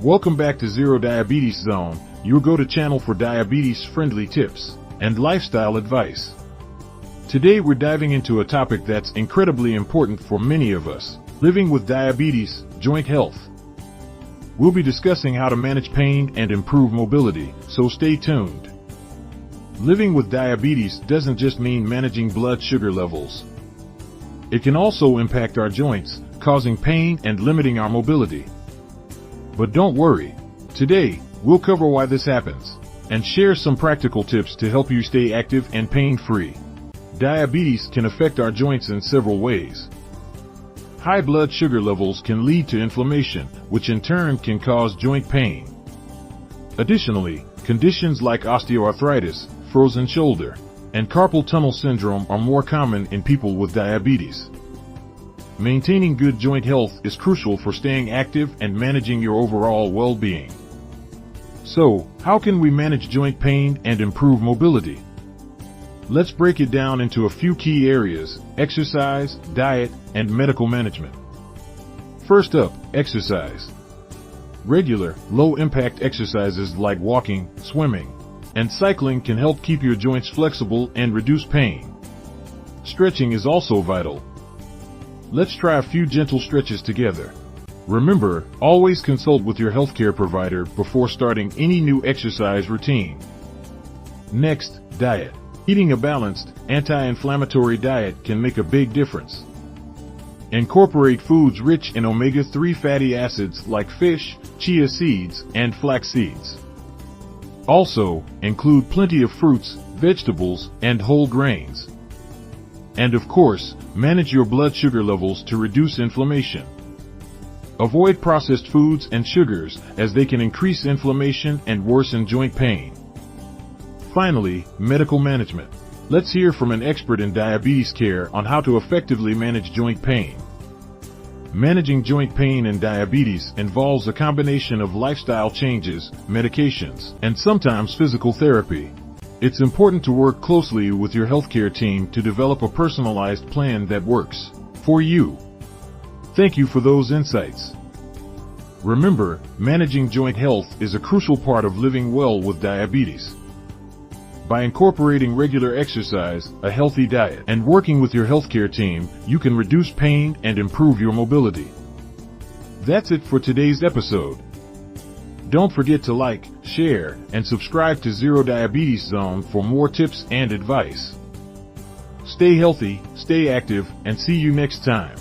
Welcome back to ZeroDiabetes Zone, your go-to channel for diabetes-friendly tips and lifestyle advice. Today we're diving into a topic that's incredibly important for many of us: living with diabetes, joint health. We'll be discussing how to manage pain and improve mobility, so stay tuned. Living with diabetes doesn't just mean managing blood sugar levels. It can also impact our joints, causing pain and limiting our mobility. But don't worry. Today, we'll cover why this happens and share some practical tips to help you stay active and pain-free. Diabetes can affect our joints in several ways. High blood sugar levels can lead to inflammation, which in turn can cause joint pain. Additionally, conditions like osteoarthritis, frozen shoulder, and carpal tunnel syndrome are more common in people with diabetes. Maintaining good joint health is crucial for staying active and managing your overall well-being. So, how can we manage joint pain and improve mobility? Let's break it down into a few key areas: exercise, diet, and medical management. First up, exercise. Regular, low-impact exercises like walking, swimming, and cycling can help keep your joints flexible and reduce pain. Stretching is also vital. Let's try a few gentle stretches together. Remember, always consult with your healthcare provider before starting any new exercise routine. Next, diet. Eating a balanced, anti-inflammatory diet can make a big difference. Incorporate foods rich in omega-3 fatty acids like fish, chia seeds, and flax seeds. Also, include plenty of fruits, vegetables, and whole grains. And of course, manage your blood sugar levels to reduce inflammation. Avoid processed foods and sugars, as they can increase inflammation and worsen joint pain. Finally, medical management. Let's hear from an expert in diabetes care on how to effectively manage joint pain. Managing joint pain and diabetes involves a combination of lifestyle changes, medications, and sometimes physical therapy. It's important to work closely with your healthcare team to develop a personalized plan that works for you. Thank you for those insights. Remember, managing joint health is a crucial part of living well with diabetes. By incorporating regular exercise, a healthy diet, and working with your healthcare team, you can reduce pain and improve your mobility. That's it for today's episode. Don't forget to like, share, and subscribe to ZeroDiabetes Zone for more tips and advice. Stay healthy, stay active, and see you next time.